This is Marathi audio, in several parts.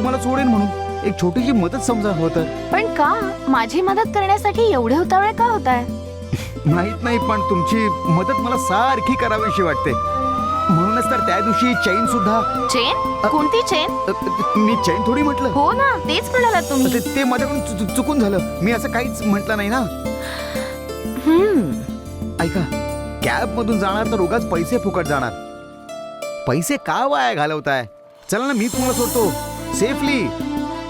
मला सोडेन म्हणून एक छोटीशी मदत समजा हवं तर. पण का माझी मदत करण्यासाठी एवढे उतावळे का होताय? माहित नाही पण तुमची मदत मला सारखी करावीशी वाटते. म्हणूनच तर त्या दिवशी चैन सुद्धा. चेन? कोणती चेन? मी चैन थोडी म्हटलं. हो ना, तेच म्हणाला तुम्ही. ते माझ्याकडून चुकून झालं. मी असं काहीच म्हटलं नाही ना. ऐका, कॅब मधून जाणार तर उगाच पैसे फुकट जाणार. पैसे का वाया घालवताय? चला ना, मी तुम्हाला सोडतो सेफली.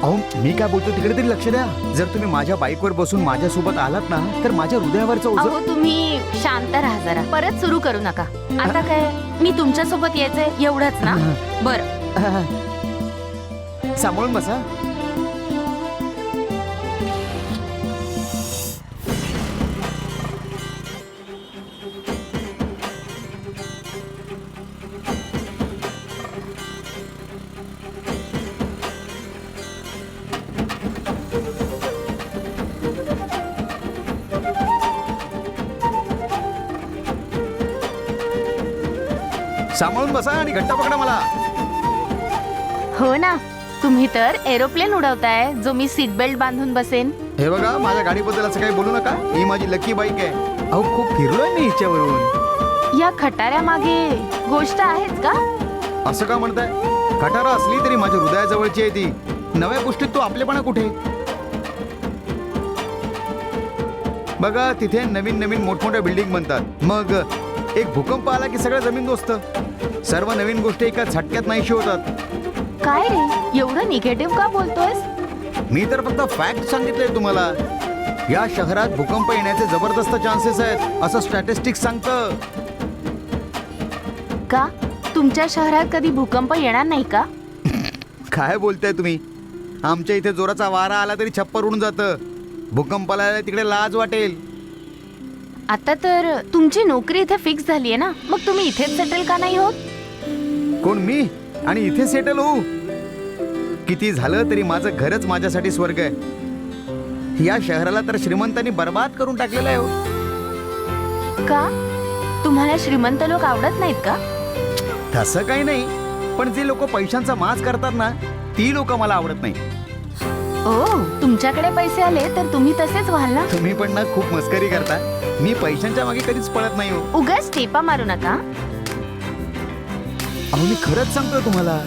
अहो मी काय बोलतो तिकडे तरी लक्ष द्या. जर तुम्ही माझ्या बाईकवर बसून माझ्यासोबत आलात ना तर माझ्या हृदयावरचं ओझं. अहो तुम्ही शांत राहा जरा. परत सुरू करू नका. आता काय मी तुमच्या सोबत यायचंय एवढंच ना? बरं. सांभाळून बसा. सांभाळून बसा आणि घट्ट पकडा मला. हो ना, तुम्ही तर एरोप्लेन उडवताय जो मी सीट बेल्ट बांधून बसेन. हे बघा, माझ्या गाडीबद्दल असं काही बोलू नका. ही माझी लकी बाईक आहे. अहो खूप फिरलोय मी हिच्यावरून. या खटाऱ्या मागे गोष्ट आहेच का? असं का म्हणताय? खटारा असली तरी माझ्या हृदयाजवळची आहे ती. नव्या गोष्टीत तो आपलेपणा कुठे? बघा, तिथे नवीन नवीन मोठमोठ्या बिल्डिंग बनतात. मग एक भूकंप आला की सगळं जमीनदोस्त. सर्व नवीन गोष्टी एका झटक्यात नाहीशी होतात. काय रे, एवढं निगेटिव्ह का बोलतोयस? मी तर फक्त फॅक्ट सांगितलंय तुम्हाला. या शहरात भूकंप येण्याचे जबरदस्त चान्सेस आहेत असं स्टॅटिस्टिक्स सांगतं. का तुमच्या शहरात कधी भूकंप येणार नाही का? काय बोलताय तुम्ही? आमच्या इथे जोराचा वारा आला तरी छप्पर उडून जातं. भूकंपाला आला तिकडे लाज वाटेल. आता तर तुमची नोकरी इथे फिक्स झालीये ना, मग तुम्ही इथेच सेटल का नाही होत? कोण मी? आणि इथे सेटल होऊ? किती झालं तरी माझं घरच माझ्यासाठी स्वर्ग आहे. या शहराला तर श्रीमंतांनी बर्बाद करून टाकलेलं आहे हो. का तुम्हाला श्रीमंत लोक आवडत नाहीत का? तसं काही नाही, पण जे लोक पैशांचा माज करतात ना ती लोक मला आवडत नाही. ओ, तुमच्याकडे पैसे आले तर तुम्ही तसेच व्हाल ना? तुम्ही पण ना खूप मस्करी करता. मी पैशांच्या मागे कधीच पळत नाही हो. उगाच टेपा मारू नका. अहो मी खरंच सांगतोय तुम्हाला.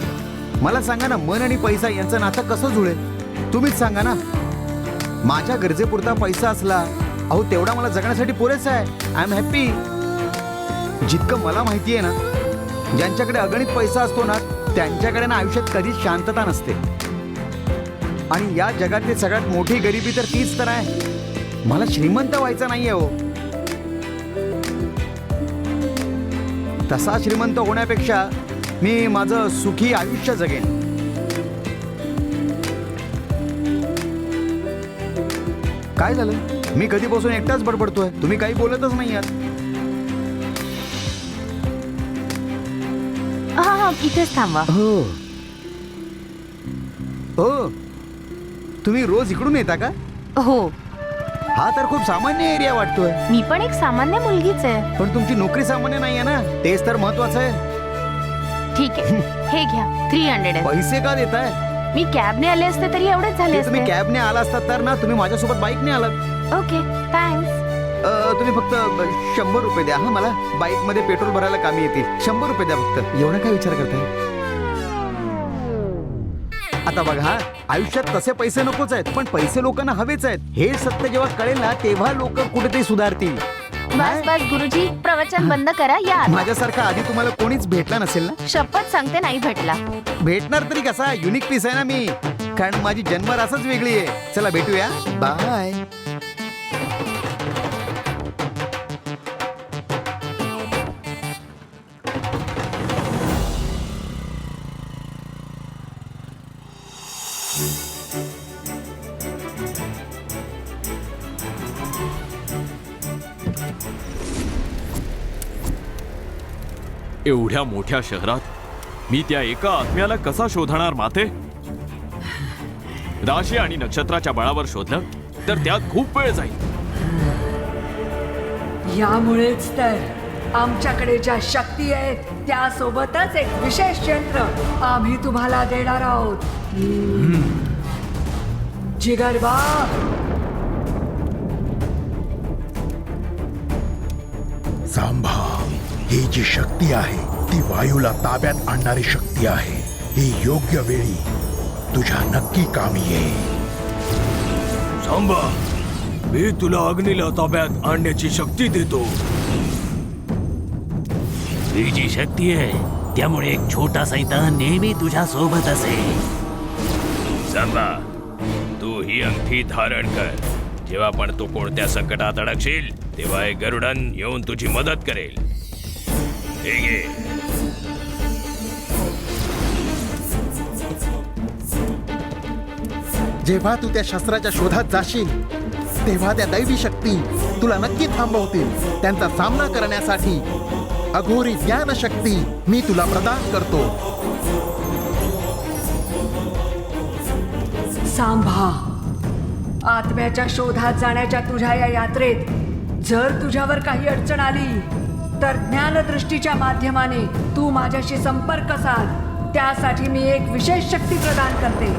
मला सांगा ना, मन आणि पैसा यांचं नातं कसं जुळेल? तुम्हीच सांगा ना. माझ्या गरजेपुरता पैसा असला, अहो तेवढा मला जगण्यासाठी पुरेसा आहे. I am happy. जितकं मला माहिती आहे ना, ज्यांच्याकडे अगणित पैसा असतो ना त्यांच्याकडे ना आयुष्यात कधीच शांतता नसते. आणि या जगातली सगळ्यात मोठी गरिबी तर तीच तर आहे. मला श्रीमंत व्हायचं नाहीये हो. तसा श्रीमंत होण्यापेक्षा मी माझं सुखी आयुष्य जगेन. काय झालं? मी कधीपासून एकटाच बडबडतोय, तुम्ही काही बोलतच नाही आहात. हा, इथेच थांबा. हो हो, तुम्ही रोज इकडून येता का? हो, हा तर खूप सामान्य एरिया वाटतोय. मी पण एक सामान्य मुलगीच आहे. पण तुमची नोकरी सामान्य नाही आहे ना, तेच तर महत्वाचं आहे. ठीक आहे, हे घ्या 300 आहे. पैसे का देताय? मी कॅबने आले असते तरी एवढेच झाले तुम्ही असते. कॅबने आला असतात तर ना तुम्ही माझ्यासोबत बाईकने आलात. Okay, thanks. तुम्ही फक्त 100 रुपये द्या. हा, मला बाईक मध्ये पेट्रोल भरायला कामी येतील. 100 रुपये द्या फक्त. एवढा काय विचार करताय? आता बघा, हा आयुष्यात तसे पैसे नकोच आहेत, पण पैसे लोकांना हवेच आहेत. हे सत्य जेव्हा कळेल ना तेव्हा लोक कुठेतरी सुधारतील. बस बस गुरुजी, प्रवचन बंद करा. या आता. माझ्यासारखा आधी तुम्हाला कोणीच भेटला नसेल ना. शपथ सांगते नाही भेटला. भेटणार तरी कसा? युनिक पीस आहे ना मी. कारण माझी जन्मरासच वेगळी आहे. चला भेटूया. बाय. एवढ्या मोठ्या शहरात मी त्या एका आत्म्याला कसा शोधणार माते? राशी आणि नक्षत्राच्या बळावर शोधलं तर त्यात खूप वेळ जाईल. यामुळेच तर आमच्याकडे ज्या शक्ती आहेत त्यासोबतच एक विशेष यंत्र आम्ही तुम्हाला देणार आहोत. जिगरबा सांभा, ही जी शक्ती आहे ती वायूला ताब्यात आणणारी शक्ती आहे. ही योग्य वेळी तुझ्या नक्की कामी येईल. सांबा, मी तुला अग्नीला ताब्यात आणण्याची शक्ती देतो. ही जी शक्ती आहे त्यामुळे एक छोटा सैतान नेहमी तुझ्या सोबत असेल. सांबा, तू ही अंगठी धारण कर. जेव्हा पण तू कोणत्या संकटात अडकशील तेव्हा हे गरुडन येऊन तुझी मदत करेल. हे घे. जेव्हा तू त्या शस्त्राच्या शोधात जाशील तेव्हा त्या दैवी शक्ती तुला नक्की थांबवतील. त्यांचा सामना करण्यासाठी अघोरी ज्ञान शक्ती मी तुला प्रदान करतो. सांभा, आत्म्याच्या शोधात जाण्याच्या तुझ्या या यात्रेत जर तुझ्यावर काही अडचण आली तर ज्ञानदृष्टीच्या माध्यमाने तू माझ्याशी संपर्क साध. त्यासाठी मी एक विशेष शक्ती प्रदान करते.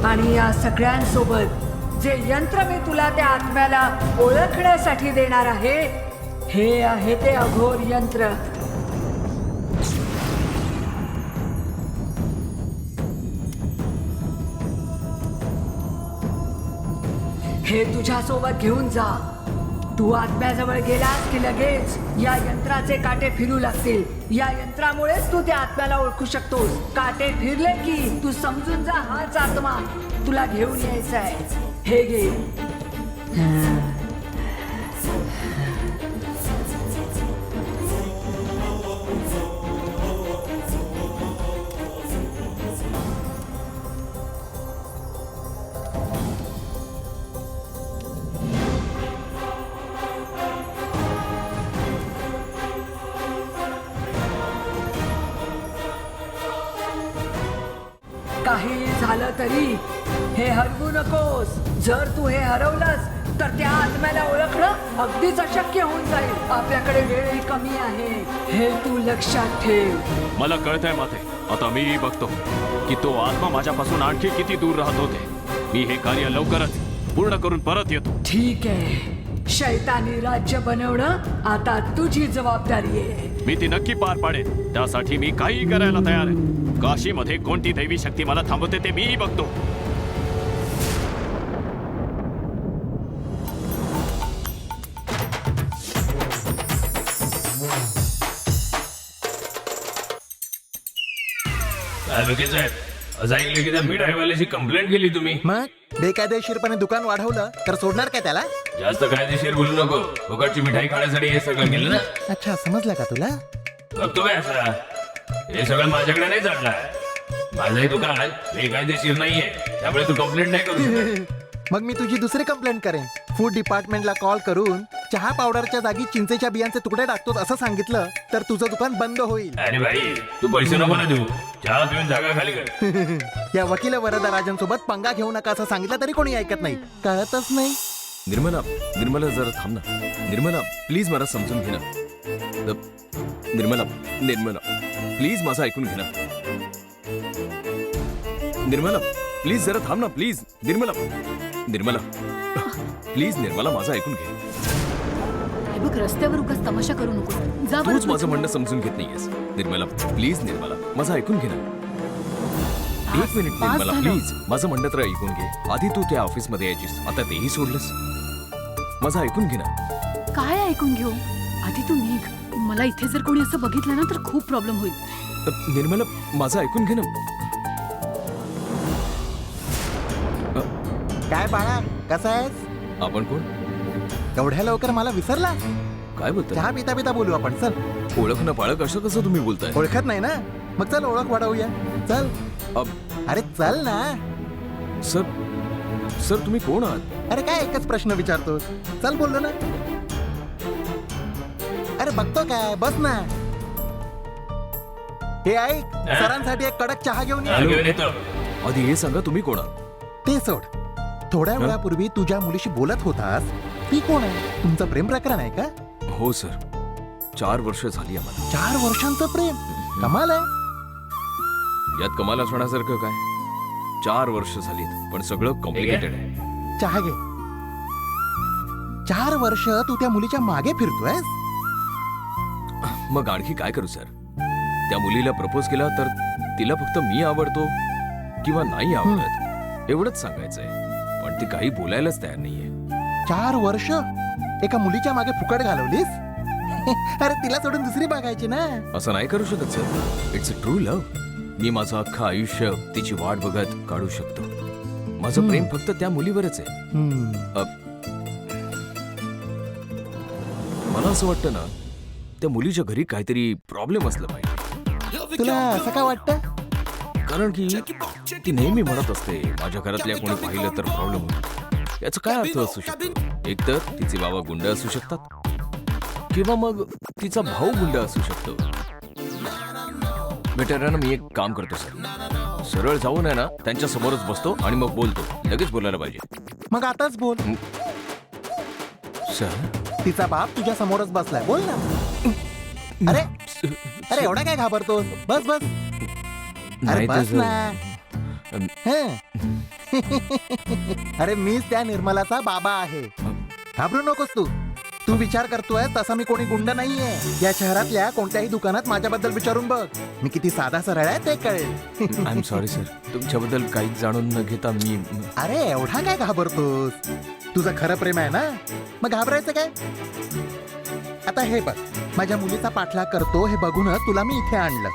आणि या सगळ्यांसोबत जे यंत्र मी तुला त्या आत्म्याला ओळखण्यासाठी देणार आहे, हे आहे ते अघोर यंत्र. हे तुझ्या सोबत घेऊन जा. तू आत्म्याजवळ गेलास की लगेच या यंत्राचे काटे फिरू लागतील. या यंत्रामुळेच तू त्या आत्म्याला ओळखू शकतोस. काटे फिरले की तू समजून जा हाच आत्मा तुला घेऊन यायचा आहे. हे घे. काही झालं तरी हे हरवू नकोस. जर तू हे हरवलंस तर त्या आत्म्याला ओळखणं अगदीच अशक्य होऊन जाईल. आपल्याकडे वेळही कमी आहे, हे तू लक्षात ठेव. मला कळतंय माते. आता मी बघतो की तो आत्मा माझ्यापासून आणखी किती दूर राहत होते. मी हे कार्य लवकरच पूर्ण करून परत येतो. ठीक आहे. शैतानी राज्य बनवणं आता तुझी जबाबदारी आहे. मी ती नक्की पार पाडेन. त्यासाठी मी काहीही करायला तयार आहे. काशीमध्ये कोणती दैवी शक्ती मला थांबवते ते मीही बघतो. असं ऐकलं की त्या मिठाईवाल्याची कंप्लेंट केली तुम्ही. मग बेकायदेशीरपणे दुकान वाढवलं तर सोडणार काय त्याला? जास्त कायदेशीर बोलू नको. फुकटची मिठाई खाण्यासाठी हे सगळं केलं ना. अच्छा, समजलं का तुला? बघतो काय असा, हे सगळं माझ्याकडे नाही चालणार. माझंही दुकान बेकायदेशीर नाहीये, त्यामुळे तू कंप्लेंट नाही करू शकत. मग मी तुझी दुसरी कंप्लेंट करेन. फूड डिपार्टमेंटला कॉल करून चहा पावडरच्या जागी चिंचेच्या बियांचे तुकडे टाकतोस असं सांगितलं तर तुझं दुकान बंद होईल. अरे भाई, तू पैसे नको ना देऊ. चहा पिऊन जागा खाली कर. या वकील वरदराजांसोबत पंगा घेऊ नका असं सांगितलं तरी कोणी ऐकत नाही. कळतच नाही. निर्मला जरा थांब ना. निर्मला प्लीज मला समजून घे ना. निर्मला प्लीज माझं ऐकून घे ना. निर्मला प्लीज जरा थांब ना. प्लीज निर्मला प्लीज निर्मला माझं ऐकून घे. बघ, रस्त्यावर उगाच तमाशा करू नको. जा बरं. तूच माझं म्हणणं समजून घेत नाहीयेस. निर्मला प्लीज निर्मला माझं ऐकून घे ना. एक मिनिट पास निर्मला झालं. प्लीज माझं म्हणणं तर ऐकून घे. आधी तू त्या ऑफिस मध्ये यायचीस, आता तेही सोडलंस. माझं ऐकून घे ना. काय ऐकून घेऊ? आधी तू निघ. मला इथे जर कोणी असं बघितलं ना तर खूप प्रॉब्लेम होईल. निर्मला माझं ऐकून घे ना. काय बाळा, कसा आहेस? आपण कोण? एवढ्या लवकर मला विसरला? काय बोलताय? चहा पिता पिता बोलू आपण. चल. ओळख ना पाळख असं कसं तुम्ही बोलताय? ओळखत नाही ना? मग चल ओळख वाढवूया. चल. अरे चल ना. सर तुम्ही कोण आहात? अरे काय एकच प्रश्न विचारतोस? चल बोललो ना. अरे बघतो काय, बस ना. हे ऐक, सरांसाठी एक कडक चहा घेऊन ये. घेऊन येतो. आधी हे सांगा तुम्ही कोण आहात? ते सोड. थोड्या वेळापूर्वी तुझ्या मुलीशी बोलत होतास ही कोण आहे? तुमचं प्रेम प्रकरण आहे का? हो सर, 4 वर्ष झाली आम्हाला. 4 वर्षांचं प्रेम, कमाल आहे. यात कमाल असण्यासारखं काय? 4 वर्ष झालीत पण सगळं कॉम्प्लिकेटेड आहे. चहा घे. 4 वर्ष तू त्या मुलीच्या मागे फिरतोय. मग आणखी काय करू सर? त्या मुलीला प्रपोज केला तर तिला फक्त मी आवडतो किंवा नाही आवडत एवढंच सांगायचंय, पण ती काही बोलायलाच तयार नाहीये. 4 वर्ष एका मुलीच्या मागे फुकट घालवलीस? अरे तिला सोडून दुसरी बघायची ना. असं नाही करू शकत sir. It's a true love. मी माझं अख्खं आयुष्य तिची वाट बघत काढू शकतो. माझं प्रेम फक्त त्या मुलीवरच आहे. मला असं वाटतं ना, त्या मुलीच्या घरी काहीतरी प्रॉब्लेम असलं पाहिजे. तुला असं का वाटतं? कारण की ती नेहमी म्हणत असते माझ्या घरातल्या कोणी पाहिलं तर प्रॉब्लेम होईल. याचा काय अर्थ असू शकतो? एकतर तिचे बाबा गुंड असू शकतात किंवा मग तिचा भाऊ गुंड असू शकतो. बेटर आहे ना, मी एक काम करतो सर. सरळ जाऊन आहे ना त्यांच्या समोरच बसतो आणि मग बोलतो. लगेच बोलायला पाहिजे. मग आताच बोल. सर तिचा बाप तुझ्या समोरच बसलाय, बोल ना. अरे अरे एवढा काय घाबरतोस? बस बस. अरे नाही तर बस सर. ना. अरे मीच त्या निर्मलाचा बाबा आहे. घाबरू नकोस तू. तू विचार करतोय तसा मी कोणी गुंड नाहीये. या शहरातल्या कोणत्याही दुकानात माझ्याबद्दल विचारून बघ. मी किती साधा सरळ आहे ते कळेल. I am sorry sir. तुमच्याबद्दल काहीच जाणून न घेता मी. अरे एवढा काय घाबरतोस? तुझं खरं प्रेम आहे ना, मग घाबरायचं काय? आता हे बघ, माझ्या मुलीचा पाठलाग करतो हे बघूनच तुला मी इथे आणलं.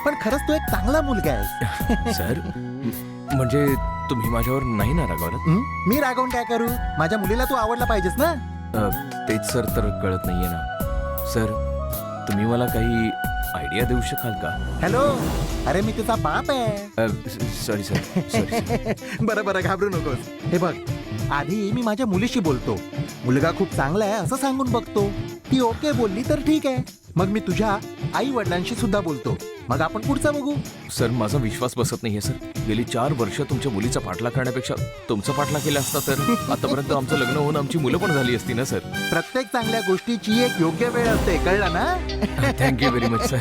पण खरंच तू एक चांगला मुलगा आहे. सर म्हणजे तुम्ही माझ्यावर नाही ना रागवलात? मी रागवून काय करू? माझ्या मुलीला तू आवडला पाहिजेस ना. तेच सर तर कळत नाहीये ना. सर तुम्ही मला काही आयडिया देऊ शकाल का? हॅलो, अरे मी तिचा बाप आहे. Sorry sir. सॉरी. बरं बरं, घाबरू नकोस. हे बघ, आधी मी माझ्या मुलीशी बोलतो. मुलगा खूप चांगला आहे असं सांगून बघतो. ती ओके बोलली तर ठीक आहे. मग मी तुझ्या आई वडिलांशी सुद्धा बोलतो. मग आपण पुढचं बघू. सर माझा विश्वास बसत नाहीये सर. गेली 4 वर्ष तुमच्या मुलीचा पाठलाग करण्यापेक्षा तुमचा पाठलाग केला असता तर आतापर्यंत आमचं लग्न होऊन आमची मुलं पण झाली असती ना सर. प्रत्येक चांगल्या गोष्टीची एक योग्य वेळ असते, कळलं ना? Thank you very much sir.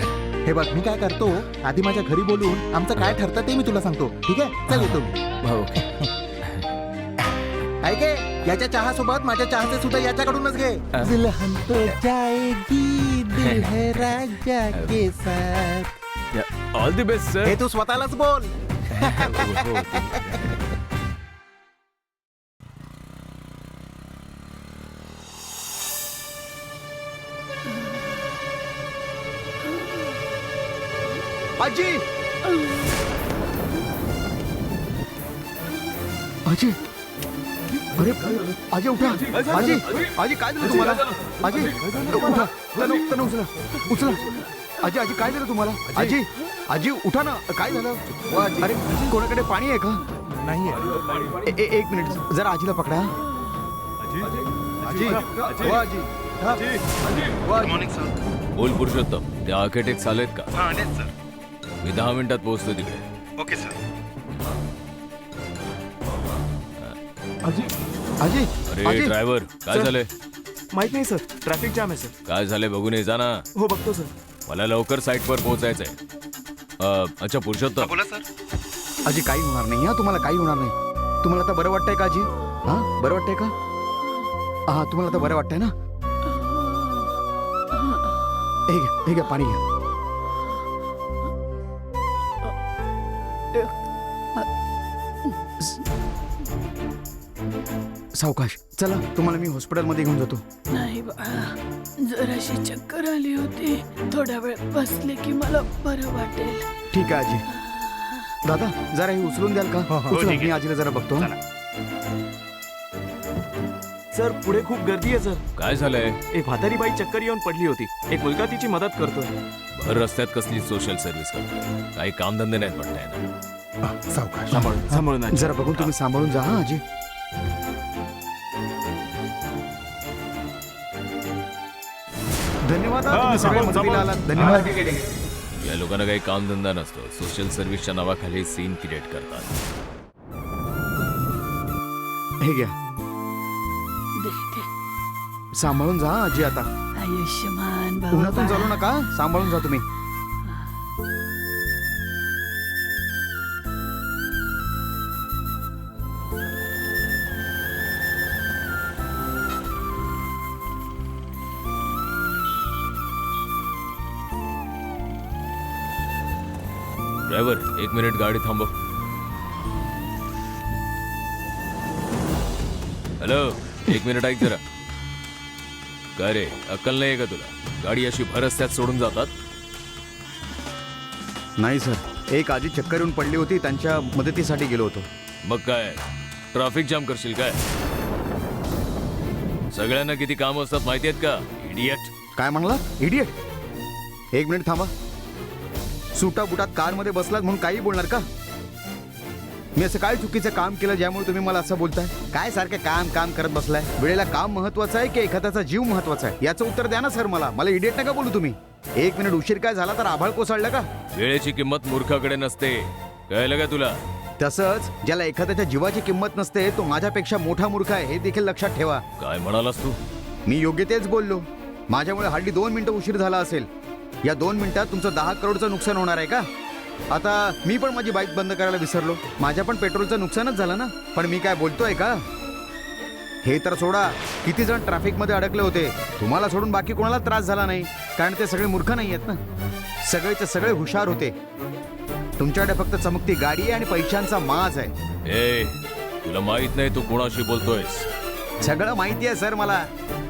हे बघ, मी काय करतो, आधी माझ्या घरी बोलून आमचं काय ठरतं ते मी तुला सांगतो. ठीक आहे, चल येतो मी. ओके. ऐके, याच्या चहा सोबत माझ्या चहाचे सुद्धा याच्याकडूनच घे. दुल्हन तो जाएगी दिल है राजा के साथ. All the best sir. हे तू स्वतःलाच बोल. आजी आजी, अरे आजी उठा. आजी आजी काय झालं तुम्हाला? आजी उठा. तनु उचला उचला. आजी आजी काय झालं तुम्हाला? आजी आजी उठा ना. काय झालं? अरे कोणाकडे पाणी आहे का? नाहीये. एक मिनिट, जरा आजीला पकडा. आजी हो आजी. बोल पुरुषोत्तम, ते आर्किटेक्ट आलेत का? मी 10 मिनिटात पोहोचतो तिकडे. Okay sir. आजी आजी अरे आजी. ड्रायव्हर काय सर. झालंय? माहित नाही सर, ट्रॅफिक जाम आहे सर. काय झालंय बघून ये जा ना. हो बघतो सर. मला लवकर साईटवर पोहोचायचंय. अच्छा पुरुषोत्तम. बोला सर. आजी काही होणार नाही हा, तुम्हाला काही होणार नाही. तुम्हाला आता बरं वाटतंय का आजी? हा बरं वाटतंय का? हा तुम्हाला आता बरं वाटतंय ना? हे घ्या पाणी घ्या. सावकाश. चला तुम्हाला मी हॉस्पिटलमध्ये घेऊन जातो. नाही बाळा, जराशी चक्कर आली होती. थोडा वेळ बसले की मला बरं वाटेल. ठीक आहे आजी. दादा जरा हे उचलून द्याल का? उचला, मी आजीला जरा बघतो. सर पुढे खूप गर्दी आहे सर. काय झालंय? एक म्हातारी बाई चक्कर येऊन पडली होती. एक मुलगा तिची मदत करतोय. भर रस्त्यात कसली सोशल सर्व्हिस करतोय? काही कामधंदे नाहीत वाटतंय ना. सावकाश. सांभाळून आजी. जरा बघून तुम्ही सांभाळून जा हा आजी. धन्यवाद हा, तुम्ही सगळे मदतीला आलात. धन्यवाद. या लोकांना काही कामधंदा नसतो. सोशल सर्व्हिसच्या नावाखाली सीन क्रिएट करतात. हे घ्या. दे दे. सांभाळून जा आजी आता. आयुष्यमान उन्हातून बाबा. चालू नका, सांभाळून जा तुम्ही. ड्रायव्हर 1 मिनिट गाडी थांबव. हॅलो, 1 मिनिट ऐक जरा. काय रे, अक्कल नाही का तुला? गाडी अशी भरस्त्यात सोडून जातात? नाही सर, एक आजी चक्कर येऊन पडली होती, त्यांच्या मदतीसाठी गेलो होतो. मग काय ट्रॅफिक जाम करशील काय? सगळ्यांना किती काम असतात माहिती आहेत का, इडियट? काय म्हणला, इडियट? 1 मिनिट थांबा. सुटा बुटात कारमध्ये बसलात म्हणून काही बोलणार का? मी असं काय चुकीचं काम केलं ज्यामुळे तुम्ही मला असं बोलताय? काय सारखं काम काम करत बसलाय? वेळेला काम महत्वाचं आहे की एखाद्याचा जीव महत्वाचा आहे याचं उत्तर द्या ना सर. मला इडियट नका बोलू तुम्ही. 1 मिनिट उशीर काय झाला तर आभाळ कोसळलं का? वेळेची किंमत मूर्खाकडे नसते, कळलं का तुला? तसंच ज्याला एखाद्याच्या जीवाची किंमत नसते तो माझ्यापेक्षा मोठा मूर्ख आहे हे देखील लक्षात ठेवा. काय म्हणालास तू? मी योग्य तेच बोललो. माझ्यामुळे हार्डली 2 मिनिटं उशीर झाला असेल. या 2 मिनिटात तुमचं 10 करोडचं नुकसान होणार आहे का? आता मी पण माझी बाईक बंद करायला विसरलो. माझ्या पण पेट्रोलचं नुकसानच झालं ना. पण मी काय बोलतोय का? हे तर सोडा, किती जण ट्रॅफिकमध्ये अडकले होते. तुम्हाला सोडून बाकी कोणाला त्रास झाला नाही, कारण ते सगळे मूर्ख नाही आहेत ना. सगळेचे सगळे हुशार होते. तुमच्याकडे फक्त चमकती गाडी आहे आणि पैशांचा माज आहे. ए, तुला माहित नाही तू कोणाशी बोलतोयस? सगळं माहिती आहे सर मला.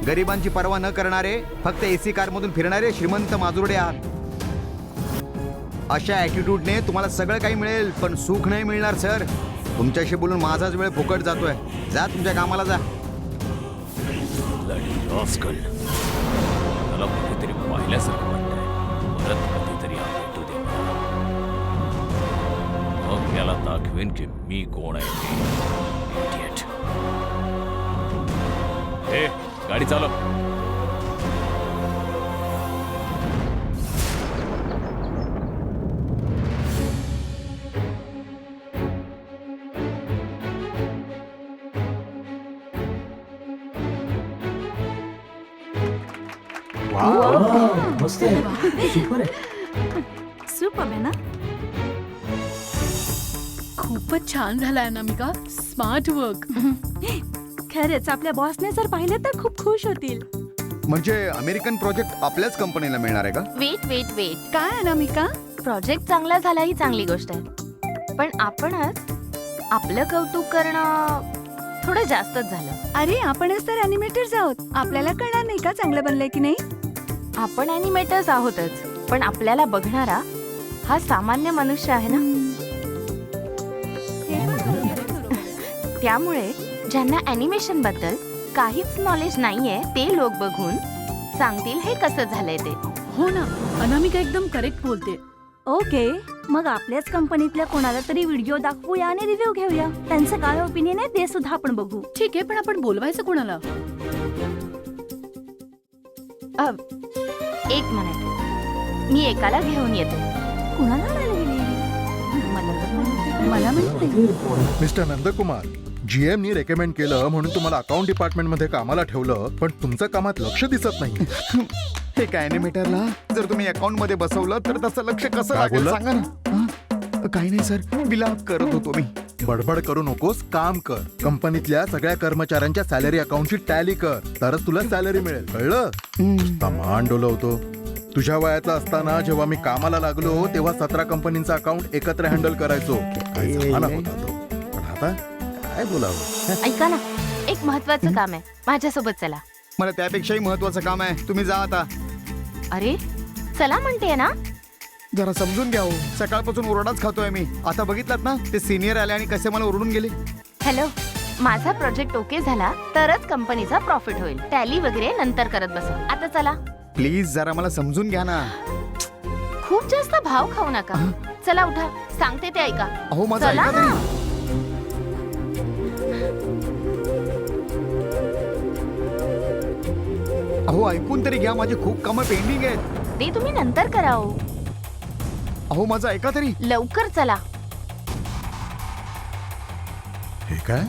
गरिबांची पर्वा न करणारे, फक्त एसी कारमधून फिरणारे श्रीमंत माजुरडे आहात. अशा ॲटिट्यूडने तुम्हाला सगळं काही मिळेल पण सुख नाही मिळणार सर. तुमच्याशी बोलून माझाच वेळ फुकट जातोय. जा तुमच्या कामाला जा. Bloody rascal. मला कुठेतरी पाहिल्यासारखं वाटतंय. परत कधीतरी भेटू दे मला. मग त्याला दाखवेन की मी कोण आहे ते. Idiot. ए, गाडी चालव. सुपर आहे ना? खूपच छान झालाय अनामिका. Smart work. खरंच आपल्या बॉसने जर पाहिलं तर खूप खुश होतील. म्हणजे अमेरिकन प्रोजेक्ट आपल्याच कंपनीला मिळणार आहे का? वेट वेट वेट, काय अनामिका? प्रोजेक्ट चांगला झाला ही चांगली गोष्ट आहे, पण आपणच आपलं कौतुक करणं थोडं जास्तच झालं. अरे आपणच तर अॅनिमेटर्स आहोत, आपल्याला कळणार नाही का चांगलं बनलंय की नाही? आपण ॲनिमेटर्स आहोतच, पण आपल्याला बघणारा हा सामान्य मनुष्य आहे ना. त्यामुळे ज्यांना ॲनिमेशन बद्दल काहीच नॉलेज नाहीये ते लोक बघून सांगतील हे कसं झालंय ते. हो ना, अनामिका एकदम करेक्ट बोलते. ओके, मग आपल्याच कंपनीतल्या कोणाला तरी व्हिडिओ दाखवूया आणि रिव्ह्यू घेऊया. त्यांचं काय ओपिनियन आहे ते सुद्धा आपण बघू. ठीक आहे, पण आपण बोलवायचं कोणाला? एक मिनिट, मी एकाला घेऊन येते. कुणाला आणायला गेली? मला माहित नाही. मिस्टर नंदकुमार, जीएमनी रेकमेंड केलं म्हणून तुम्हाला अकाउंट डिपार्टमेंट मध्ये कामाला ठेवलं, पण तुमचं कामात लक्ष दिसत नाही. हे काय ॲनिमेटरला जर तुम्ही अकाउंट मध्ये बसवलं तर तसं लक्ष कसं काय लागेल बोलला? सांगा ना. काही नाही सर, विलाप करत होतो मी. बडबड करू नकोस, काम कर. कंपनीतल्या सगळ्या कर्मचाऱ्यांच्या सॅलरी अकाउंटची टॅली कर, तरच तुला सॅलरी मिळेल, कळलं? नुसता मान डोलवतो. तुझ्या वयाचा असताना जेव्हा मी कामाला लागलो तेव्हा 17 कंपनींचा अकाउंट एकत्र हँडल करायचो. काय जमाना होता तो. पण आता काय बोलावं? ऐका ना, एक महत्वाचं काम आहे, माझ्यासोबत चला. मला त्यापेक्षाही महत्वाचं काम आहे. तुम्ही जा आता. अरे चला म्हणते ना. जरा समजून घ्या हो. सकाळपासून ओरडाच खातोय मी. आता बघितलात ना, ते सिनियर आले आणि कसे मला ओरडून गेले. हॅलो, माझा प्रोजेक्ट ओके झाला तरच कंपनीचा प्रॉफिट होईल. टॅली वगैरे नंतर करत बसा. आता चला. प्लीज जरा मला समजून घ्या ना. खूप जास्त भाव खाऊ नका. चला उठा, सांगते ते ऐका. अहो माझं चला ऐका ना. तरी. अहो ऐकून तरी घ्या, माझी खूप कामं पेंडिंग आहेत. ते तुम्ही नंतर करा हो. अहो माझं ऐका तरी. लवकर चला. हे काय?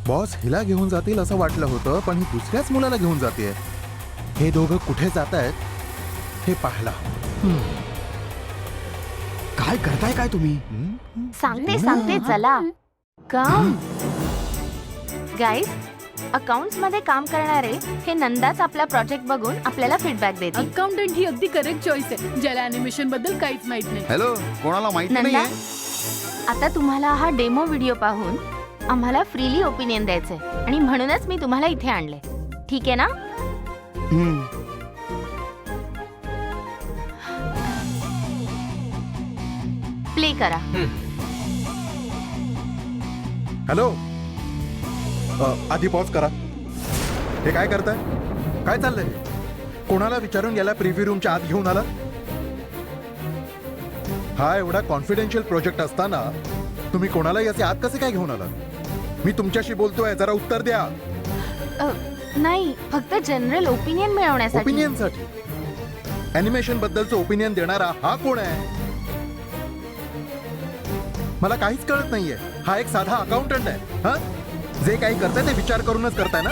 बॉस हिला घेऊन जातील असं वाटलं होतं, पण ही दुसऱ्याच मुलाला घेऊन जाते. हे दोघं कुठे जात आहेत हे पाहायला. काय करताय काय तुम्ही? सांगते चला कम. गाईज, अकाउंट्स मध्ये काम करणारे हे नंदाच आपला प्रोजेक्ट बघून आपल्याला फीडबॅक देतील. अकाउंटंट ही अगदी करेक्ट चॉईस आहे, ज्याला अॅनिमेशन बद्दल काहीच माहित नाही. हॅलो, कोणाला माहिती नंदा, नाहीये? आता तुम्हाला हा डेमो व्हिडिओ पाहून आम्हाला फ्रीली ओपिनियन द्यायचंय आणि म्हणूनच मी तुम्हाला इथे आणले. ठीक आहे ना? हम्म. प्ले करा. हॅलो, आधी पॉज करा. हे काय करताय? काय चाललंय? कोणाला विचारून याला प्रिव्ह्यू रूमच्या आत घेऊन आला? हा एवढा कॉन्फिडेन्शियल प्रोजेक्ट असताना तुम्ही कोणाला याचे आत कसे काय घेऊन आला? मी तुमच्याशी बोलतोय, जरा उत्तर द्या. नाही, फक्त जनरल ओपिनियन मिळवण्यासाठी. ओपिनियन साठी? अॅनिमेशन बद्दलचं ओपिनियन देणारा हा कोण आहे? मला काहीच कळत नाहीये. हा एक साधा अकाउंटंट आहे. हा, जे काही करताय ते विचार करूनच करताय ना?